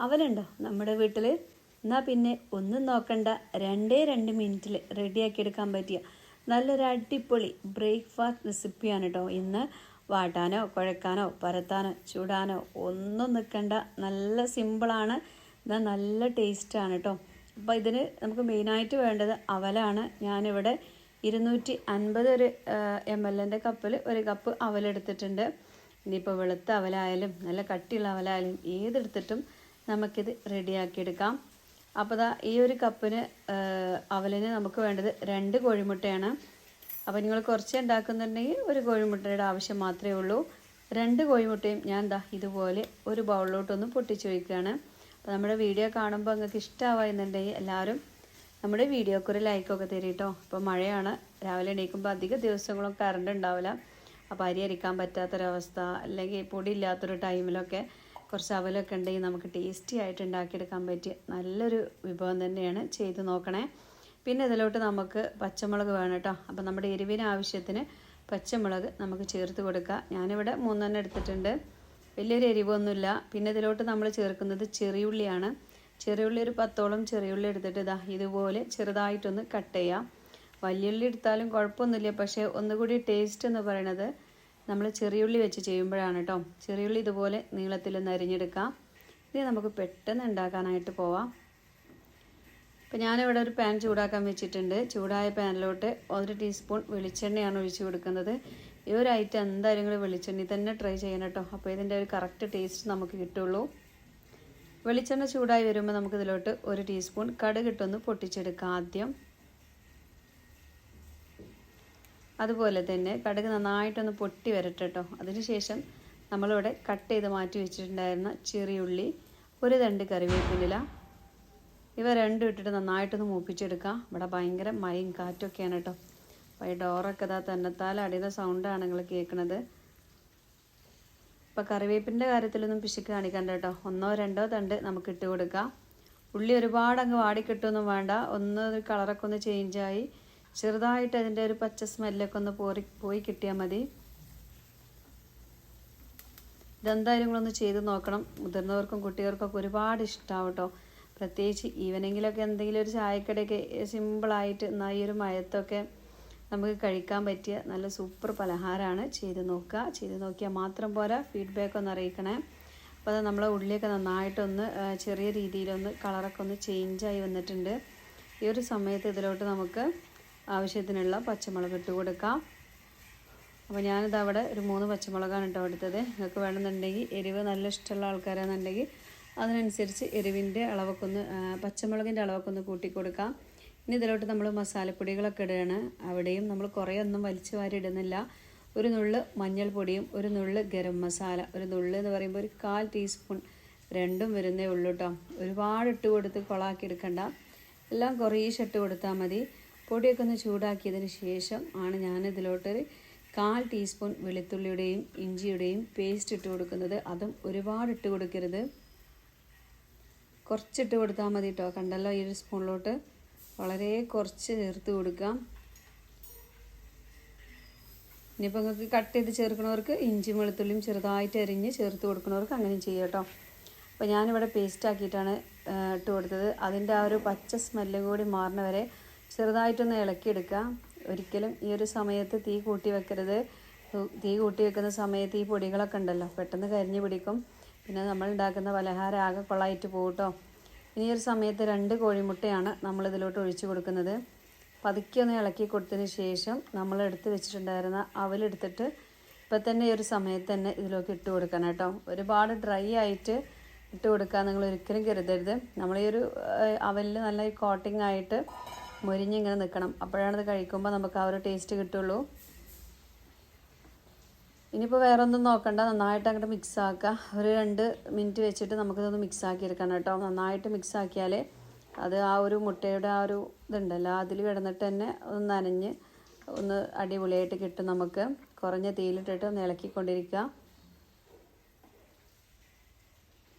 അവലുണ്ടോ നമ്മുടെ വീട്ടിൽ? എന്നാൽ പിന്നെ ഒന്നും നോക്കണ്ട, 2 മിനിറ്റിൽ റെഡിയാക്കി എടുക്കാൻ പറ്റിയ നല്ലൊരു അടിപൊളി ബ്രേക്ക്ഫാസ്റ്റ് റെസിപ്പിയാണ് കേട്ടോ. ഇന്ന് വാട്ടാനോ കുഴക്കാനോ പരത്താനോ ചൂടാനോ ഒന്നും നിൽക്കണ്ട, നല്ല സിമ്പിളാണ്, എന്നാൽ നല്ല ടേസ്റ്റാണ് കേട്ടോ. അപ്പോൾ ഇതിന് നമുക്ക് മെയിനായിട്ട് വേണ്ടത് അവലാണ്. ഞാനിവിടെ 250 ഒരു ml കപ്പിൽ 1 കപ്പ് അവലെടുത്തിട്ടുണ്ട്. ഇനിയിപ്പോൾ വെളുത്ത അവലായാലും നല്ല കട്ടിയുള്ള അവലായാലും ഏതെടുത്തിട്ടും നമുക്കിത് റെഡിയാക്കിയെടുക്കാം. അപ്പോൾ ദാ ഈ ഒരു കപ്പിന് അവലിന് നമുക്ക് വേണ്ടത് 2 കോഴിമുട്ടയാണ്. അപ്പോൾ നിങ്ങൾ കുറച്ച് ഉണ്ടാക്കുന്നുണ്ടെങ്കിൽ 1 കോഴിമുട്ടയുടെ ആവശ്യം മാത്രമേ ഉള്ളൂ. 2 കോഴിമുട്ടയും ഞാൻ ദാ ഇതുപോലെ ഒരു ബൗളിലോട്ടൊന്ന് പൊട്ടിച്ച് വയ്ക്കുകയാണ്. അപ്പോൾ നമ്മുടെ വീഡിയോ കാണുമ്പോൾ നിങ്ങൾക്ക് ഇഷ്ടമാവുന്നുണ്ടെങ്കിൽ എല്ലാവരും നമ്മുടെ വീഡിയോക്ക് ഒരു ലൈക്കൊക്കെ തരും കേട്ടോ. ഇപ്പോൾ മഴയാണ്, രാവിലെ എണീക്കുമ്പോൾ അധിക ദിവസങ്ങളും കറണ്ട് ഉണ്ടാവില്ല. അപ്പോൾ അരി അരിക്കാൻ പറ്റാത്തൊരവസ്ഥ അല്ലെങ്കിൽ പൊടി ഇല്ലാത്തൊരു ടൈമിലൊക്കെ കുറച്ച് അവലൊക്കെ ഉണ്ടെങ്കിൽ നമുക്ക് ടേസ്റ്റി ആയിട്ട് ഉണ്ടാക്കിയെടുക്കാൻ പറ്റിയ നല്ലൊരു വിഭവം തന്നെയാണ്. ചെയ്ത് നോക്കണേ. പിന്നെ ഇതിലോട്ട് നമുക്ക് പച്ചമുളക് വേണം കേട്ടോ. അപ്പോൾ നമ്മുടെ എരിവിന് ആവശ്യത്തിന് പച്ചമുളക് നമുക്ക് ചേർത്ത് കൊടുക്കുക. ഞാനിവിടെ 3 എടുത്തിട്ടുണ്ട്, വലിയൊരു എരിവൊന്നുമില്ല. പിന്നെ ഇതിലോട്ട് നമ്മൾ ചേർക്കുന്നത് ചെറിയുള്ളിയാണ്. ചെറിയുള്ളി ഒരു 10ഓളം ചെറിയുള്ളി എടുത്തിട്ട് ഇതാ ഇതുപോലെ ചെറുതായിട്ടൊന്ന് കട്ട് ചെയ്യാം. വലിയുള്ളി എടുത്താലും കുഴപ്പമൊന്നുമില്ല, പക്ഷേ ഒന്നുകൂടി ടേസ്റ്റ് എന്ന് പറയണത് നമ്മൾ ചെറിയുള്ളി വെച്ച് ചെയ്യുമ്പോഴാണ് കേട്ടോ. ചെറിയുള്ളി ഇതുപോലെ നീളത്തിലൊന്ന് അരിഞ്ഞെടുക്കാം. ഇത് നമുക്ക് പെട്ടെന്ന് ഉണ്ടാക്കാനായിട്ട് പോവാം. അപ്പോൾ ഞാനിവിടെ ഒരു പാൻ ചൂടാക്കാൻ വെച്ചിട്ടുണ്ട്. ചൂടായ പാനിലോട്ട് 1 ടീസ്പൂൺ വെളിച്ചെണ്ണയാണ് ഒഴിച്ച് കൊടുക്കുന്നത്. ഈ ഒരു ഐറ്റം എന്തായാലും നിങ്ങൾ വെളിച്ചെണ്ണ തന്നെ ട്രൈ ചെയ്യണം കേട്ടോ. അപ്പോൾ ഇതിൻ്റെ ഒരു കറക്റ്റ് ടേസ്റ്റ് നമുക്ക് കിട്ടുള്ളൂ. വെളിച്ചെണ്ണ ചൂടായി വരുമ്പോൾ നമുക്കിതിലോട്ട് 1 ടീസ്പൂൺ കടുക് ഇട്ടൊന്ന് പൊട്ടിച്ചെടുക്കാം ആദ്യം. അതുപോലെ തന്നെ കടുക് നന്നായിട്ടൊന്ന് പൊട്ടി വരട്ടെ കേട്ടോ. അതിനുശേഷം നമ്മളിവിടെ കട്ട് ചെയ്ത് മാറ്റി വെച്ചിട്ടുണ്ടായിരുന്ന ചെറിയുള്ളി, 1 തണ്ട് കറിവേപ്പില, ഇവ രണ്ടും ഇട്ടിട്ട് നന്നായിട്ടൊന്ന് മൂപ്പിച്ചെടുക്കാം. ഇവിടെ ഭയങ്കര മഴയും കാറ്റൊക്കെയാണ് കേട്ടോ. അപ്പോൾ ഈ ഡോറൊക്കെ ഇതാ തന്നെത്താൽ അടിയുന്ന സൗണ്ടാണ് നിങ്ങൾ കേൾക്കുന്നത്. അപ്പോൾ കറിവേപ്പിൻ്റെ കാര്യത്തിലൊന്നും പിശുക്ക് കാണിക്കണ്ട കേട്ടോ. 1-2 തണ്ട് നമുക്ക് ഇട്ട് കൊടുക്കാം. ഉള്ളി ഒരുപാട് അങ്ങ് വാടിക്കിട്ടൊന്നും വേണ്ട, ഒന്ന് കളറൊക്കെ ഒന്ന് ചേഞ്ചായി ചെറുതായിട്ട് അതിൻ്റെ ഒരു പച്ച സ്മെല്ലൊക്കെ ഒന്ന് പോയി കിട്ടിയാൽ മതി. ഇതെന്തായാലും നിങ്ങളൊന്ന് ചെയ്ത് നോക്കണം. മുതിർന്നവർക്കും കുട്ടികൾക്കൊക്കെ ഒരുപാട് ഇഷ്ടമാവും കേട്ടോ. പ്രത്യേകിച്ച് ഈവനിങ്ങിലൊക്കെ എന്തെങ്കിലും ഒരു ചായക്കടയൊക്കെ സിമ്പിളായിട്ട് എന്നാൽ ഈ ഒരു മഴത്തൊക്കെ നമുക്ക് കഴിക്കാൻ പറ്റിയ നല്ല സൂപ്പർ പലഹാരമാണ്. ചെയ്ത് നോക്കുക. ചെയ്ത് നോക്കിയാൽ മാത്രം പോരാ, ഫീഡ്ബാക്ക് ഒന്ന് അറിയിക്കണേ. അപ്പോൾ അത് നമ്മളെ ഉള്ളിയൊക്കെ നന്നായിട്ടൊന്ന് ചെറിയ രീതിയിലൊന്ന് കളറൊക്കെ ഒന്ന് ചേഞ്ചായി വന്നിട്ടുണ്ട്. ഈ ഒരു സമയത്ത് ഇതിലോട്ട് നമുക്ക് ആവശ്യത്തിനുള്ള പച്ചമുളക് ഇട്ട് കൊടുക്കാം. അപ്പോൾ ഞാനിത് അവിടെ ഒരു 3 പച്ചമുളകാണ് കേട്ടോ എടുത്തത്. നിങ്ങൾക്ക് വേണമെന്നുണ്ടെങ്കിൽ എരിവ് നല്ല ഇഷ്ടമുള്ള ആൾക്കാരാണെന്നുണ്ടെങ്കിൽ അതിനനുസരിച്ച് എരിവിൻ്റെ അളവൊക്കെ ഒന്ന് പച്ചമുളകിൻ്റെ അളവൊക്കെ ഒന്ന് കൂട്ടി കൊടുക്കാം. ഇനി ഇതിലോട്ട് നമ്മൾ മസാലപ്പൊടികളൊക്കെ ഇടുകയാണ്. അവിടെയും നമ്മൾ കുറേ ഒന്നും വലിച്ചു വാരി ഇടുന്നില്ല. 1 നുള്ള് മഞ്ഞൾപ്പൊടിയും 1 നുള്ള് ഗരം മസാല, 1 നുള്ള് എന്ന് പറയുമ്പോൾ ഒരു 1/4 ടീസ്പൂൺ രണ്ടും വരുന്നേ ഉള്ളൂ കേട്ടോ. ഒരുപാട് ഇട്ട് കൊടുത്ത് കൊളാക്കി എടുക്കണ്ട, എല്ലാം കുറേശ്ശെ ഇട്ട് കൊടുത്താൽ മതി. പൊടിയൊക്കെ ഒന്ന് ചൂടാക്കിയതിന് ശേഷം ആണ് ഞാനിതിലോട്ടൊരു 1/4 ടീസ്പൂൺ വെളുത്തുള്ളിയുടെയും ഇഞ്ചിയുടെയും പേസ്റ്റ് ഇട്ട് കൊടുക്കുന്നത്. അതും ഒരുപാട് ഇട്ട് കൊടുക്കരുത്, കുറച്ചിട്ട് കൊടുത്താൽ മതി കേട്ടോ. കണ്ടല്ലോ, ഈ ഒരു സ്പൂണിലോട്ട് വളരെ കുറച്ച് ചേർത്ത് കൊടുക്കാം. ഇനിയിപ്പോൾ നിങ്ങൾക്ക് കട്ട് ചെയ്ത് ചേർക്കണവർക്ക് ഇഞ്ചി വെളുത്തുള്ളിയും ചെറുതായിട്ട് അരിഞ്ഞ് ചേർത്ത് കൊടുക്കണവർക്ക് അങ്ങനെയും ചെയ്യാം കേട്ടോ. അപ്പോൾ ഞാനിവിടെ പേസ്റ്റ് ആക്കിയിട്ടാണ് ഇട്ട് കൊടുത്തത്. അതിൻ്റെ ആ ഒരു പച്ച സ്മെല്ലും കൂടി മാറുന്ന വരെ ചെറുതായിട്ടൊന്ന് ഇളക്കിയെടുക്കുക. ഒരിക്കലും ഈ ഒരു സമയത്ത് തീ കൂട്ടി വെക്കരുത്. തീ കൂട്ടി വെക്കുന്ന സമയത്ത് ഈ പൊടികളൊക്കെ ഉണ്ടല്ലോ പെട്ടെന്ന് കരിഞ്ഞ് പിടിക്കും. പിന്നെ നമ്മൾ ഉണ്ടാക്കുന്ന പലഹാരം ആകെ കൊള്ളായിട്ട് പോകും കേട്ടോ. ഇനി ഒരു സമയത്ത് 2 കോഴിമുട്ടയാണ് നമ്മളിതിലോട്ട് ഒഴിച്ച് കൊടുക്കുന്നത്. പതുക്കെ ഒന്ന് ഇളക്കി കൊടുത്തതിന് ശേഷം നമ്മൾ എടുത്ത് വെച്ചിട്ടുണ്ടായിരുന്ന അവലെടുത്തിട്ട് ഇപ്പം തന്നെ ഈ ഒരു സമയത്ത് തന്നെ ഇതിലേക്ക് ഇട്ട് കൊടുക്കണം കേട്ടോ. ഒരുപാട് ഡ്രൈ ആയിട്ട് ഇട്ട് കൊടുക്കാൻ നിങ്ങൾ ഒരിക്കലും കരുതരുത്. നമ്മൾ ഈ ഒരു അവലിൽ നല്ല കോട്ടിംഗ് ആയിട്ട് മൊരിഞ്ഞിങ്ങനെ നിൽക്കണം. അപ്പോഴാണിത് കഴിക്കുമ്പോൾ നമുക്ക് ആ ഒരു ടേസ്റ്റ് കിട്ടുള്ളൂ. ഇനിയിപ്പോൾ വേറെ ഒന്നും നോക്കണ്ട, നന്നായിട്ട് അങ്ങോട്ട് മിക്സ് ആക്കുക. ഒരു 2 മിനിറ്റ് വെച്ചിട്ട് നമുക്കിതൊന്ന് മിക്സ് ആക്കി എടുക്കണം കേട്ടോ. നന്നായിട്ട് മിക്സ് ആക്കിയാൽ അത് ആ ഒരു മുട്ടയുടെ ആ ഒരു ഇതുണ്ടല്ലോ അതിൽ കിടന്നിട്ട് തന്നെ ഒന്ന് നനഞ്ഞ് ഒന്ന് അടിപൊളിയായിട്ട് കിട്ടും. നമുക്ക് കുറഞ്ഞ തീയിലിട്ടിട്ട് ഒന്ന് ഇളക്കിക്കൊണ്ടിരിക്കുക.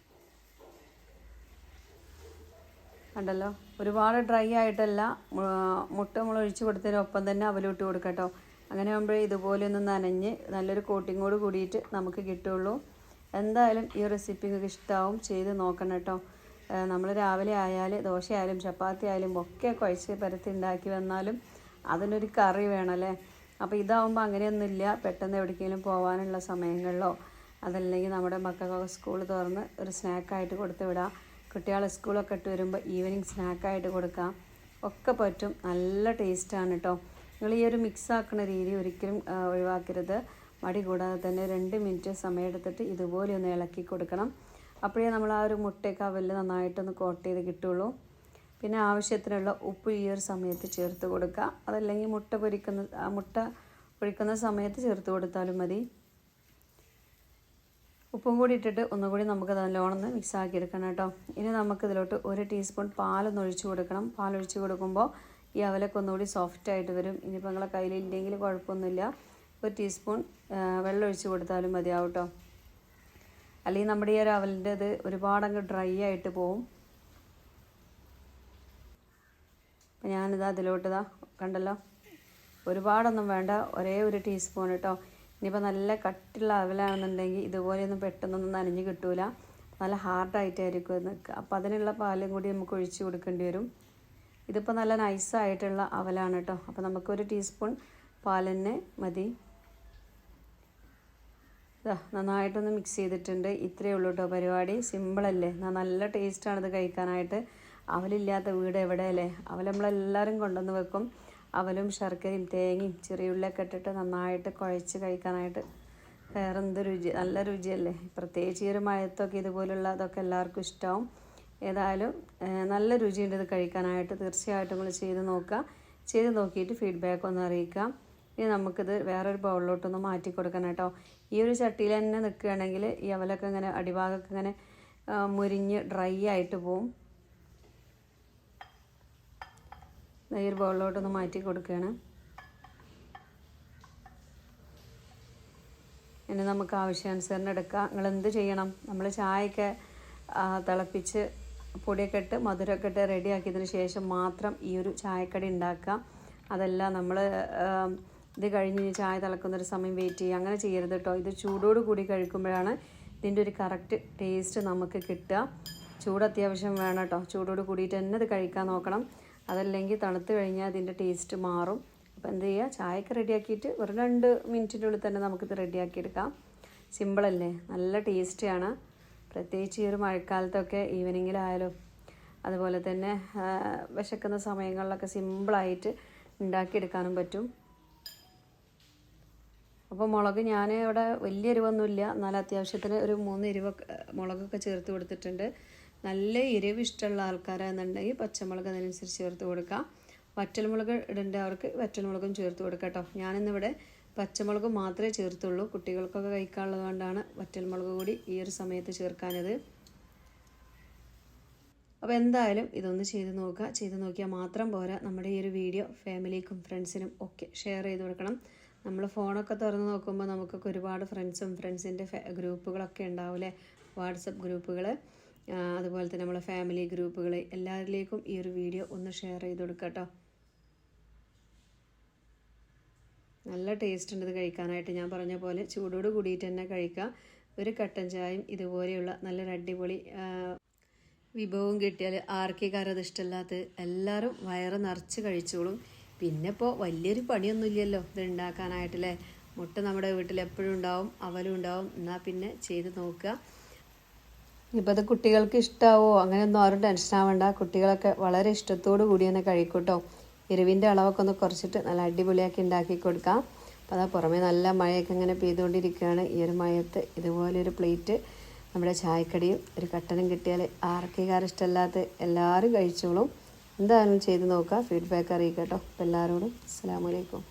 കണ്ടല്ലോ, ഒരുപാട് ഡ്രൈ ആയിട്ടല്ല, മുട്ട നമ്മൾ ഒഴിച്ച് കൊടുത്തതിനൊപ്പം തന്നെ അവലിട്ട് കൊടുക്കാം കേട്ടോ. അങ്ങനെ ആകുമ്പോഴേ ഇതുപോലെ ഒന്ന് നനഞ്ഞ് നല്ലൊരു കോട്ടിങ്ങോട് കൂടിയിട്ട് നമുക്ക് കിട്ടുള്ളൂ. എന്തായാലും ഈ റെസിപ്പി നിങ്ങൾക്ക് ഇഷ്ടമാവും, ചെയ്ത് നോക്കണം കേട്ടോ. നമ്മൾ രാവിലെ ആയാൽ ദോശയായാലും ചപ്പാത്തി ആയാലും ഒക്കെ കുഴച്ച് പരത്തി ഉണ്ടാക്കി വന്നാലും അതിനൊരു കറി വേണമല്ലേ. അപ്പോൾ ഇതാവുമ്പോൾ അങ്ങനെയൊന്നുമില്ല. പെട്ടെന്ന് എവിടേക്കെങ്കിലും പോകാനുള്ള സമയങ്ങളിലോ അതല്ലെങ്കിൽ നമ്മുടെ മക്കൾക്കൊക്കെ സ്കൂൾ തുറന്ന് ഒരു സ്നാക്കായിട്ട് കൊടുത്ത് വിടാം. കുട്ടികളെ സ്കൂളൊക്കെ ഇട്ട് വരുമ്പോൾ ഈവനിങ് സ്നാക്കായിട്ട് കൊടുക്കാം, ഒക്കെ പറ്റും. നല്ല ടേസ്റ്റാണ് കേട്ടോ. നിങ്ങൾ ഈ ഒരു മിക്സ് ആക്കുന്ന രീതി ഒരിക്കലും ഒഴിവാക്കരുത്. മടി കൂടാതെ തന്നെ 2 മിനിറ്റ് സമയമെടുത്തിട്ട് ഇതുപോലെ ഒന്ന് ഇളക്കി കൊടുക്കണം. അപ്പോഴേ നമ്മൾ ആ ഒരു മുട്ടയൊക്കെ അവലിൽ നന്നായിട്ടൊന്ന് കോട്ട് ചെയ്ത് കിട്ടുള്ളൂ. പിന്നെ ആവശ്യത്തിനുള്ള ഉപ്പ് ഈ ഒരു സമയത്ത് ചേർത്ത് കൊടുക്കുക. അതല്ലെങ്കിൽ മുട്ട പൊരിക്കുന്ന സമയത്ത് ചേർത്ത് കൊടുത്താലും മതി. ഉപ്പും കൂടി ഇട്ടിട്ട് ഒന്നുകൂടി നമുക്ക് നല്ലോണം മിക്സ് ആക്കി എടുക്കണം കേട്ടോ. ഇനി നമുക്കിതിലോട്ട് 1 ടീസ്പൂൺ പാലൊന്ന് ഒഴിച്ച് കൊടുക്കണം. പാലൊഴിച്ച് കൊടുക്കുമ്പോൾ ഈ അവലൊക്കെ ഒന്നുകൂടി സോഫ്റ്റായിട്ട് വരും. ഇനിയിപ്പോൾ നിങ്ങളെ കയ്യിലില്ലെങ്കിൽ കുഴപ്പമൊന്നുമില്ല, 1 ടീസ്പൂൺ വെള്ളം ഒഴിച്ച് കൊടുത്താലും മതിയാവും കേട്ടോ. അല്ലെങ്കിൽ നമ്മുടെ ഈ ഒരു അവലിൻ്റെ ഇത് ഒരുപാടങ്ങ് ഡ്രൈ ആയിട്ട് പോവും. അപ്പം ഞാനിതാ അതിലോട്ട് കണ്ടല്ലോ, ഒരുപാടൊന്നും വേണ്ട, ഒരേ 1 ടീസ്പൂൺ കേട്ടോ. ഇനിയിപ്പോൾ നല്ല കട്ടിയുള്ള അവലാണെന്നുണ്ടെങ്കിൽ ഇതുപോലെയൊന്നും പെട്ടെന്നൊന്നും നനഞ്ഞ് കിട്ടൂല, നല്ല ഹാർഡായിട്ടായിരിക്കും നിൽക്കുക. അപ്പോൾ അതിനുള്ള പാലും കൂടി നമുക്ക് ഒഴിച്ച് കൊടുക്കേണ്ടി വരും. ഇതിപ്പോൾ നല്ല നൈസായിട്ടുള്ള അവലാണ് കേട്ടോ. അപ്പോൾ നമുക്ക് 1 ടീസ്പൂൺ പാൽ തന്നെ മതി. നന്നായിട്ടൊന്ന് മിക്സ് ചെയ്തിട്ടുണ്ട്. ഇത്രയേ ഉള്ളൂ കേട്ടോ പരിപാടി. സിമ്പിളല്ലേ, നല്ല ടേസ്റ്റാണിത് കഴിക്കാനായിട്ട്. അവലില്ലാത്ത വീട് എവിടെയല്ലേ. അവൽ നമ്മളെല്ലാവരും കൊണ്ടുവന്ന് വെക്കും. അവലും ശർക്കരയും തേങ്ങയും ചെറിയ ഉള്ളിയൊക്കെ ഇട്ടിട്ട് നന്നായിട്ട് കുഴച്ച് കഴിക്കാനായിട്ട് വേറെന്ത് രുചി, നല്ല രുചിയല്ലേ. പ്രത്യേകിച്ച് ഈ ഒരു മഴത്തൊക്കെ ഇതുപോലുള്ള അതൊക്കെ എല്ലാവർക്കും ഇഷ്ടമാവും. ഏതായാലും നല്ല രുചിയുണ്ട് ഇത് കഴിക്കാനായിട്ട്. തീർച്ചയായിട്ടും നിങ്ങൾ ചെയ്ത് നോക്കുക. ചെയ്ത് നോക്കിയിട്ട് ഫീഡ്ബാക്ക് ഒന്ന് അറിയിക്കാം. ഇനി നമുക്കിത് വേറൊരു ബൗളിലോട്ടൊന്ന് മാറ്റി കൊടുക്കണം കേട്ടോ. ഈ ഒരു ചട്ടിയിൽ തന്നെ നിൽക്കുകയാണെങ്കിൽ ഈ അവലൊക്കെ ഇങ്ങനെ അടിഭാഗമൊക്കെ ഇങ്ങനെ മുരിഞ്ഞ് ഡ്രൈ ആയിട്ട് പോവും. ഈ ഒരു ബൗളിലോട്ടൊന്ന് മാറ്റി കൊടുക്കുകയാണ്. ഇനി നമുക്ക് ആവശ്യാനുസരണം എടുക്കാം. നിങ്ങൾ എന്ത് ചെയ്യണം, നമ്മൾ ചായയൊക്കെ തിളപ്പിച്ച് പൊടിയൊക്കെ ഇട്ട് മധുരമൊക്കെ ഇട്ട് റെഡിയാക്കിയതിന് ശേഷം മാത്രം ഈ ഒരു ചായക്കടി ഉണ്ടാക്കുക. അതല്ല നമ്മൾ ഇത് കഴിഞ്ഞ് ചായ തിളക്കുന്നൊരു സമയം വെയിറ്റ് ചെയ്യുക, അങ്ങനെ ചെയ്യരുത് കേട്ടോ. ഇത് ചൂടോട് കൂടി കഴിക്കുമ്പോഴാണ് ഇതിൻ്റെ ഒരു കറക്റ്റ് ടേസ്റ്റ് നമുക്ക് കിട്ടുക. ചൂട് അത്യാവശ്യം വേണം കേട്ടോ. ചൂടോട് കൂടിയിട്ട് തന്നെ ഇത് കഴിക്കാൻ നോക്കണം. അതല്ലെങ്കിൽ തണുത്ത് കഴിഞ്ഞാൽ അതിൻ്റെ ടേസ്റ്റ് മാറും. അപ്പോൾ എന്ത് ചെയ്യുക, ചായയൊക്കെ റെഡിയാക്കിയിട്ട് ഒരു 2 മിനിറ്റിൻ്റെ ഉള്ളിൽ തന്നെ നമുക്കിത് റെഡിയാക്കി എടുക്കാം. സിമ്പിളല്ലേ, നല്ല ടേസ്റ്റിയാണ്. പ്രത്യേകിച്ച് ഈ ഒരു മഴക്കാലത്തൊക്കെ ഈവനിങ്ങിലായാലും അതുപോലെ തന്നെ വിശക്കുന്ന സമയങ്ങളിലൊക്കെ സിമ്പിളായിട്ട് ഉണ്ടാക്കിയെടുക്കാനും പറ്റും. അപ്പോൾ മുളക് ഞാൻ ഇവിടെ വലിയ എരിവൊന്നുമില്ല, എന്നാൽ അത്യാവശ്യത്തിന് ഒരു 3 മുളകൊക്കെ ചേർത്ത് കൊടുത്തിട്ടുണ്ട്. നല്ല എരിവ് ഇഷ്ടമുള്ള ആൾക്കാരാണെന്നുണ്ടെങ്കിൽ പച്ചമുളക് അതിനനുസരിച്ച് ചേർത്ത് കൊടുക്കാം. വറ്റൽമുളക് ഇടേണ്ട അവർക്ക് വറ്റൽമുളകും ചേർത്ത് കൊടുക്കാം കേട്ടോ. ഞാനിന്നിവിടെ പച്ചമുളക് മാത്രമേ ചേർത്തുള്ളൂ. കുട്ടികൾക്കൊക്കെ കഴിക്കാനുള്ളത് കൊണ്ടാണ് വറ്റൽമുളക് കൂടി ഈ ഒരു സമയത്ത് ചേർക്കാനത്. അപ്പോൾ എന്തായാലും ഇതൊന്ന് ചെയ്ത് നോക്കുക. ചെയ്ത് നോക്കിയാൽ മാത്രം പോരാ, നമ്മുടെ ഈ ഒരു വീഡിയോ ഫാമിലിക്കും ഫ്രണ്ട്സിനും ഒക്കെ ഷെയർ ചെയ്ത് കൊടുക്കണം. നമ്മൾ ഫോണൊക്കെ തുറന്ന് നോക്കുമ്പോൾ നമുക്കൊക്കെ ഒരുപാട് ഫ്രണ്ട്സിൻ്റെ ഗ്രൂപ്പുകളൊക്കെ ഉണ്ടാവില്ലേ, വാട്സപ്പ് ഗ്രൂപ്പുകൾ, അതുപോലെ തന്നെ നമ്മളെ ഫാമിലി ഗ്രൂപ്പുകൾ, എല്ലാവരിലേക്കും ഈ ഒരു വീഡിയോ ഒന്ന് ഷെയർ ചെയ്ത് കൊടുക്കുക കേട്ടോ. നല്ല ടേസ്റ്റ് ഉണ്ട് ഇത് കഴിക്കാനായിട്ട്. ഞാൻ പറഞ്ഞ പോലെ ചൂടോട് കൂടിയിട്ട് തന്നെ കഴിക്കുക. ഒരു കട്ടൻ ചായയും ഇതുപോലെയുള്ള നല്ലൊരു അടിപൊളി വിഭവം കിട്ടിയാൽ ആർക്കേക്കാരും അത് ഇഷ്ടമല്ലാത്ത എല്ലാവരും വയറ് നിറച്ച് കഴിച്ചോളും. പിന്നെ ഇപ്പോൾ വലിയൊരു പണിയൊന്നുമില്ലല്ലോ ഇത് ഉണ്ടാക്കാനായിട്ടല്ലേ. മുട്ട നമ്മുടെ വീട്ടിൽ എപ്പോഴും ഉണ്ടാവും, അവലും ഉണ്ടാവും. എന്നാൽ പിന്നെ ചെയ്ത് നോക്കുക. ഇപ്പോൾ അത് കുട്ടികൾക്ക് ഇഷ്ടമാവോ അങ്ങനെയൊന്നും ആരും ടെൻഷൻ ആവേണ്ട. കുട്ടികളൊക്കെ വളരെ ഇഷ്ടത്തോടു കൂടി തന്നെ കഴിക്കും കേട്ടോ. എരിവിൻ്റെ അളവൊക്കെ ഒന്ന് കുറച്ചിട്ട് നല്ല അടിപൊളിയാക്കി ഉണ്ടാക്കി കൊടുക്കാം. അപ്പോൾ അതാ പുറമേ നല്ല മഴയൊക്കെ ഇങ്ങനെ പെയ്തുകൊണ്ടിരിക്കുകയാണ്. ഈ ഒരു മഴയത്ത് ഇതുപോലൊരു പ്ലേറ്റ് നമ്മുടെ ചായക്കടിയും ഒരു കട്ടനും കിട്ടിയാൽ ആർക്കേക്കാരും ഇഷ്ടമല്ലാത്ത എല്ലാവരും കഴിച്ചോളും. എന്തായാലും ചെയ്ത് നോക്കുക, ഫീഡ്ബാക്ക് അറിയിക്കാം കേട്ടോ. അപ്പോൾ എല്ലാവരോടും അസ്സലാമു അലൈക്കും.